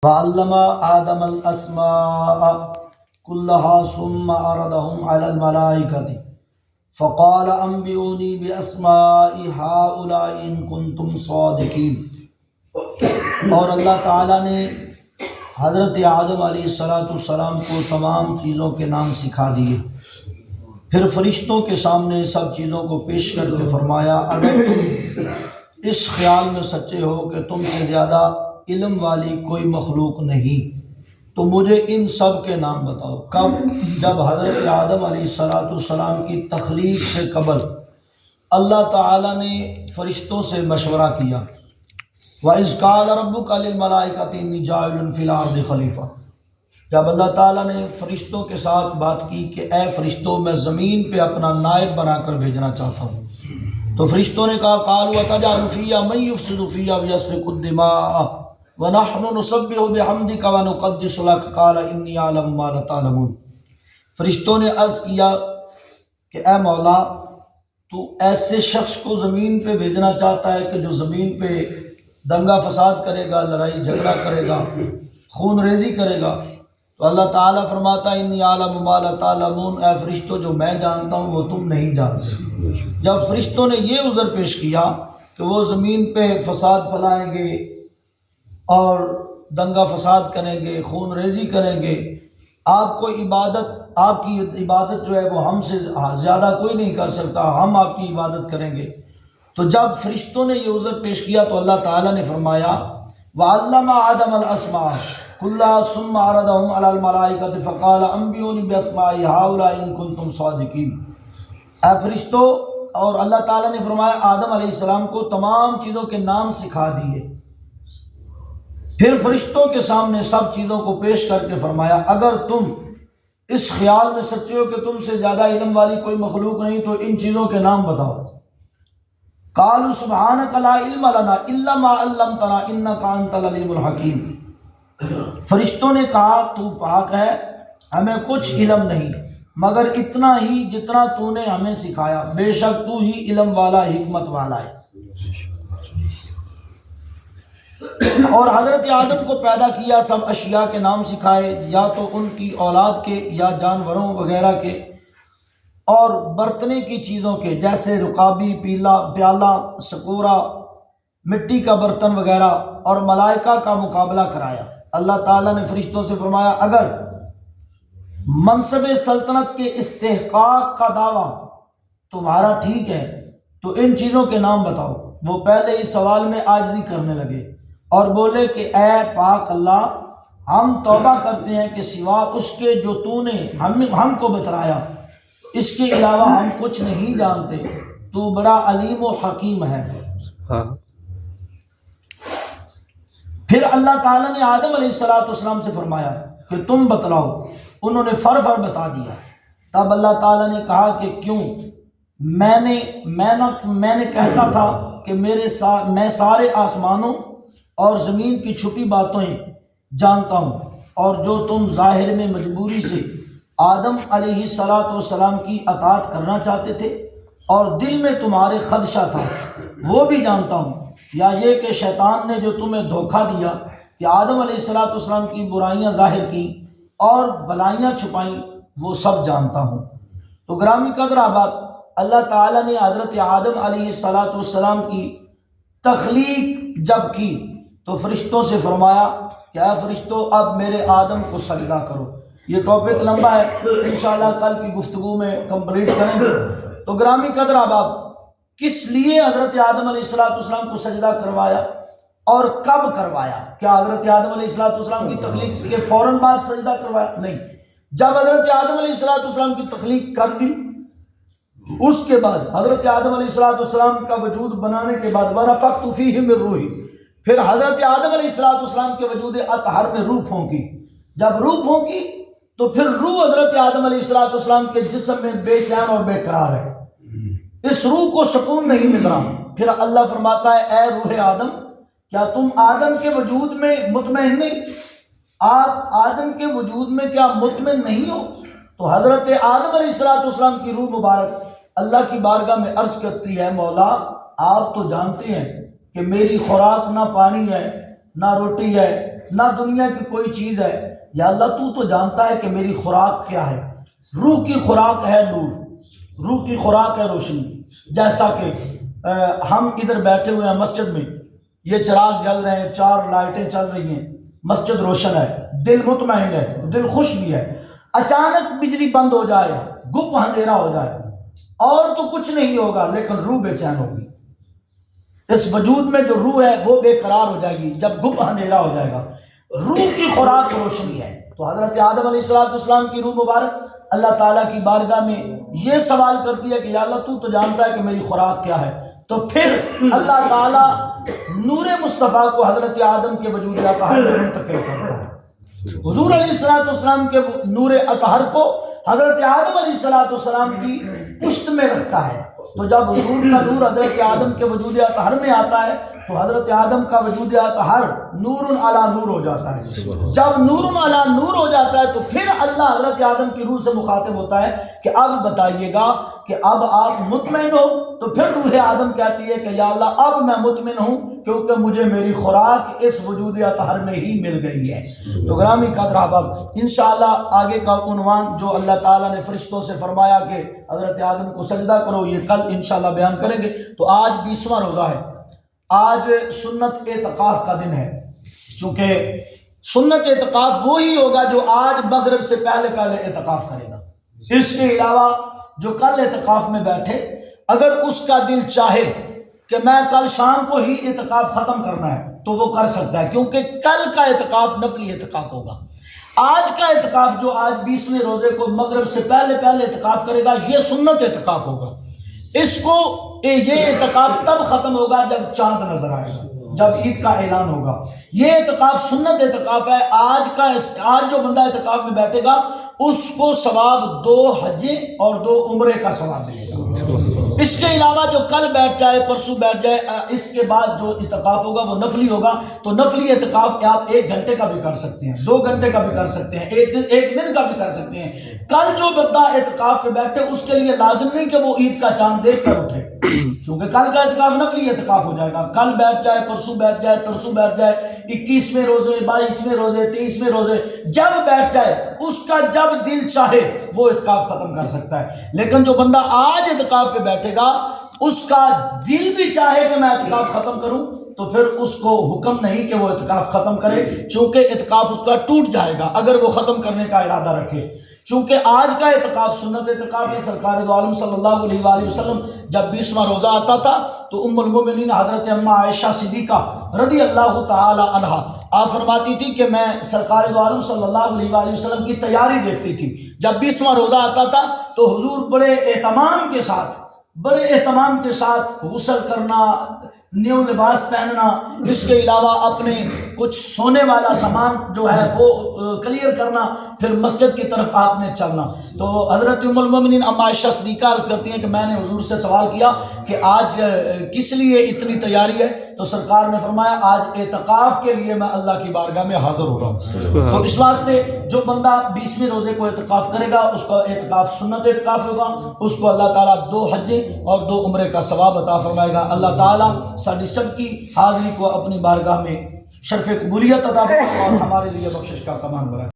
وعلم آدم الأسماء كلها ثم عرضهم على الملائكة فقال أنبئوني بأسماء هؤلاء إن كنتم صادقين۔ اور اللہ تعالیٰ نے حضرت آدم علیہ السلام کو تمام چیزوں کے نام سکھا دیے، پھر فرشتوں کے سامنے سب چیزوں کو پیش کر کے فرمایا اگر تم اس خیال میں سچے ہو کہ تم سے زیادہ علم والی کوئی مخلوق نہیں تو مجھے ان سب کے نام بتاؤ۔ کب؟ جب حضرت آدم علیہ السلام کی تخلیق سے قبل اللہ تعالیٰ نے فرشتوں سے مشورہ کیا، وَإِذْ قَالَ رَبُّكَ لِلْمَلَائِكَةِ إِنِّي جَاعِلٌ فِي الْأَرْضِ خَلِيفَةً، جب اللہ تعالیٰ نے فرشتوں کے ساتھ بات کی کہ اے فرشتوں میں زمین پہ اپنا نائب بنا کر بھیجنا چاہتا ہوں، تو فرشتوں نے کہا قَالُوا وَتَجْعَلُ فِيهَا مَن يُفْسِدُ فِيهَا وَيَسْفِكُ الدِّمَاءَ وَنَحْنُ نُسَبِّحُ بِحَمْدِكَ وَنُقَدِّسُ لَكَ قَالَ إِنِّي أَعْلَمُ مَا لَا تَعْلَمُونَ۔ فرشتوں نے عرض کیا کہ اے مولا، تو ایسے شخص کو زمین پہ بھیجنا چاہتا ہے کہ جو زمین پہ دنگا فساد کرے گا، لڑائی جھگڑا کرے گا، خون ریزی کرے گا، تو اللہ تعالیٰ فرماتا ہے انی اعلم ما لا تعلمون، اے فرشتوں جو میں جانتا ہوں وہ تم نہیں جانتے۔ جب فرشتوں نے یہ عذر پیش کیا کہ وہ زمین پہ فساد پھیلائیں گے اور دنگا فساد کریں گے، خون ریزی کریں گے، آپ کی عبادت جو ہے وہ ہم سے زیادہ کوئی نہیں کر سکتا، ہم آپ کی عبادت کریں گے، تو جب فرشتوں نے یہ عذر پیش کیا تو اللہ تعالیٰ نے فرمایا وَعَلَّمَ آدَمَ الْأَسْمَاءَ كُلَّهَا ثُمَّ عَرَضَهُمْ عَلَى الْمَلَائِكَةِ فَقَالَ أَنبِئُونِي بِأَسْمَاءِ هَؤُلَاءِ إِن كُنتُمْ صَادِقِينَ۔ اے فرشتوں، اور اللہ تعالیٰ نے فرمایا آدم علیہ السلام کو تمام چیزوں کے نام سکھا دیے، پھر فرشتوں کے سامنے سب چیزوں کو پیش کر کے فرمایا اگر تم اس خیال میں سچے ہو کہ تم سے زیادہ علم والی کوئی مخلوق نہیں تو ان چیزوں کے نام بتاؤ۔ قالوا سبحانک لا علم لنا الا ما علمتنا انک انت العلیم الحکیم۔ فرشتوں نے کہا تو پاک ہے، ہمیں کچھ علم نہیں مگر اتنا ہی جتنا تو نے ہمیں سکھایا، بے شک تو ہی علم والا حکمت والا ہے۔ اور حضرت آدم کو پیدا کیا، سب اشیاء کے نام سکھائے، یا تو ان کی اولاد کے یا جانوروں وغیرہ کے، اور برتنے کی چیزوں کے جیسے رکابی، پیالہ، سکورا، مٹی کا برتن وغیرہ، اور ملائکہ کا مقابلہ کرایا۔ اللہ تعالیٰ نے فرشتوں سے فرمایا اگر منصب سلطنت کے استحقاق کا دعویٰ تمہارا ٹھیک ہے تو ان چیزوں کے نام بتاؤ۔ وہ پہلے اس سوال میں عاجزی کرنے لگے اور بولے کہ اے پاک اللہ، ہم توبہ کرتے ہیں کہ سوا اس کے جو تو نے ہم کو بتلایا، اس کے علاوہ ہم کچھ نہیں جانتے، تو بڑا علیم و حکیم ہے۔ پھر اللہ تعالیٰ نے آدم علیہ السلام سے فرمایا کہ تم بتلاؤ، انہوں نے فر بتا دیا۔ تب اللہ تعالیٰ نے کہا کہ کیوں؟ میں نے کہتا تھا کہ میں سارے آسمانوں اور زمین کی چھپی باتیں جانتا ہوں، اور جو تم ظاہر میں مجبوری سے آدم علیہ السلام کی اطاعت کرنا چاہتے تھے اور دل میں تمہارے خدشہ تھا وہ بھی جانتا ہوں، یا یہ کہ شیطان نے جو تمہیں دھوکہ دیا کہ آدم علیہ السلام کی برائیاں ظاہر کی اور بلائیاں چھپائیں، وہ سب جانتا ہوں۔ تو گرامی قدر احباب، اللہ تعالیٰ نے حضرت آدم علیہ السلام کی تخلیق جب کی تو فرشتوں سے فرمایا کہ اے فرشتوں اب میرے آدم کو سجدہ کرو۔ یہ ٹاپک لمبا ہے، انشاءاللہ کل کی گفتگو میں کمپلیٹ کریں گے۔ تو گرامی قدر احباب، کس لیے حضرت آدم علیہ السلام کو سجدہ کروایا اور کب کروایا؟ کیا حضرت آدم علیہ السلام کی تخلیق کے فوراً بعد سجدہ کروایا؟ نہیں، جب حضرت آدم علیہ السلام کی تخلیق کر دی اس کے بعد حضرت آدم علیہ السلام کا وجود بنانے کے بعد وَنَفَخْتُ فِيهِ مِن رُوحِي، پھر حضرت آدم علیہ السلام کے وجود اطہر میں روح پھونکی۔ جب روح پھونکی تو پھر روح حضرت آدم علیہ السلام کے جسم میں بے چین اور بے قرار ہے، اس روح کو سکون نہیں مل رہا۔ پھر اللہ فرماتا ہے اے روح آدم، کیا تم آدم کے وجود میں مطمئن نہیں؟ آپ آدم کے وجود میں کیا مطمئن نہیں ہو؟ تو حضرت آدم علیہ السلام کی روح مبارک اللہ کی بارگاہ میں عرض کرتی ہے مولا آپ تو جانتے ہیں کہ میری خوراک نہ پانی ہے، نہ روٹی ہے، نہ دنیا کی کوئی چیز ہے، یا اللہ تو تو جانتا ہے کہ میری خوراک کیا ہے۔ روح کی خوراک ہے نور، روح کی خوراک ہے روشنی۔ جیسا کہ ہم ادھر بیٹھے ہوئے ہیں مسجد میں، یہ چراغ جل رہے ہیں، 4 لائٹیں چل رہی ہیں، مسجد روشن ہے، دل مطمئن ہے، دل خوش بھی ہے۔ اچانک بجلی بند ہو جائے، گپ اندھیرا ہو جائے، اور تو کچھ نہیں ہوگا لیکن روح بے چین ہوگی۔ اس وجود میں جو روح ہے وہ بے قرار ہو جائے گی جب گپ اندھیرا ہو جائے گا۔ روح کی خوراک روشنی ہے۔ تو حضرت آدم علیہ السلام کی روح مبارک اللہ تعالیٰ کی بارگاہ میں یہ سوال کرتی ہے کہ یا اللہ تو جانتا ہے کہ میری خوراک کیا ہے۔ تو پھر اللہ تعالیٰ نور مصطفیٰ کو حضرت آدم کے وجود اطہر میں منتقل کرتا ہے۔ حضور علیہ السلام کے نور اطہر کو حضرت آدم علیہ السلام کی پشت میں رکھتا ہے۔ تو جب حضور کا نور حضرت آدم کے وجود اطہر میں آتا ہے تو حضرت آدم کا وجود اطہر نور علی نور ہو جاتا ہے۔ جب نور علی نور ہو جاتا ہے تو پھر اللہ حضرت آدم کی روح سے مخاطب ہوتا ہے کہ اب بتائیے گا کہ اب آپ مطمئن ہو؟ تو پھر روح آدم کہتی ہے کہ یا اللہ اب میں مطمئن ہوں کیونکہ مجھے میری خوراک اس وجود اطہر میں ہی مل گئی ہے۔ تو گرامی قدر احباب، انشاءاللہ آگے کا عنوان جو اللہ تعالیٰ نے فرشتوں سے فرمایا کہ حضرت آدم کو سجدہ کرو، یہ کل انشاءاللہ بیان کریں گے۔ تو آج 20واں روزہ ہے، آج سنت اعتکاف کا دن ہے۔ چونکہ سنت اعتکاف وہی ہوگا جو آج مغرب سے پہلے اعتکاف کرے گا۔ اس کے علاوہ جو کل اعتکاف میں بیٹھے، اگر اس کا دل چاہے کہ میں کل شام کو ہی اعتکاف ختم کرنا ہے تو وہ کر سکتا ہے، کیونکہ کل کا اعتکاف نفلی اعتکاف ہوگا۔ آج کا اعتکاف جو آج 20ویں روزے کو مغرب سے پہلے اعتکاف کرے گا، یہ سنت اعتکاف ہوگا۔ اس کو یہ اعتکاف تب ختم ہوگا جب چاند نظر آئے گا، جب عید کا اعلان ہوگا۔ یہ اعتکاف سنت اعتکاف ہے۔ آج جو بندہ اعتکاف میں بیٹھے گا اس کو ثواب 2 حجیں اور 2 عمرے کا ثواب ملے گا۔ اس کے علاوہ جو کل بیٹھ جائے، پرسوں بیٹھ جائے، اس کے بعد جو اعتکاف ہوگا وہ نفلی ہوگا۔ تو نفلی اعتکاف آپ 1 گھنٹے کا بھی کر سکتے ہیں، 2 گھنٹے کا بھی کر سکتے ہیں، ایک دن کا بھی کر سکتے ہیں۔ کل جو بندہ اعتکاف پہ بیٹھے اس کے لیے لازم نہیں کہ وہ عید کا چاند دیکھ کر اٹھے، کیونکہ کل کا اعتکاف نفلی اعتکاف ہو جائے گا۔ کل بیٹھ جائے، پرسوں بیٹھ جائے، ترسوں بیٹھ جائے، 21ویں روزے، 22ویں روزے، 23ویں روزے، جب بیٹھ جائے، اس کا جب دل چاہے وہ اعتکاف ختم کر سکتا ہے۔ لیکن جو بندہ آج اعتکاف پہ بیٹھے گا اس کا دل بھی چاہے کہ میں اعتکاف ختم کروں تو پھر اس کو حکم نہیں کہ وہ اعتکاف ختم کرے، چونکہ اعتکاف اس کا ٹوٹ جائے گا اگر وہ ختم کرنے کا ارادہ رکھے۔ چونکہ آج کا اعتکاف سنت اعتکاف ہے۔ سرکار دو عالم صلی اللہ علیہ وآلہ وسلم جب 20واں روزہ آتا تھا تو ام المومنین حضرت اماں عائشہ صدیقہ رضی اللہ تعالی عنہا آپ فرماتی تھی کہ میں سرکار دو عالم صلی اللہ علیہ وآلہ وسلم کی تیاری دیکھتی تھی۔ جب 20واں روزہ آتا تھا تو حضور بڑے اہتمام کے ساتھ غسل کرنا، نیو لباس پہننا، اس کے علاوہ اپنے کچھ سونے والا سامان جو ہے وہ کلیئر کرنا، پھر مسجد کی طرف آپ نے چلنا۔ تو حضرت ام المومنین اما عائشہ صدیقہ عرض کرتی ہیں کہ میں نے حضور سے سوال کیا کہ آج کس لیے اتنی تیاری ہے؟ تو سرکار نے فرمایا آج اعتکاف کے لیے میں اللہ کی بارگاہ میں حاضر ہو رہا ہوں۔ تو اس واسطے جو بندہ 20ویں روزے کو اعتکاف کرے گا اس کا اعتکاف سنت اعتکاف ہوگا، اس کو اللہ تعالیٰ 2 حجیں اور 2 عمرے کا ثواب عطا فرمائے گا۔ اللہ تعالیٰ ساری سب کی حاضری کو اپنی بارگاہ میں شرف قبولیت عطا فرمائے اور ہمارے لیے بخشش کا سامان بنائے۔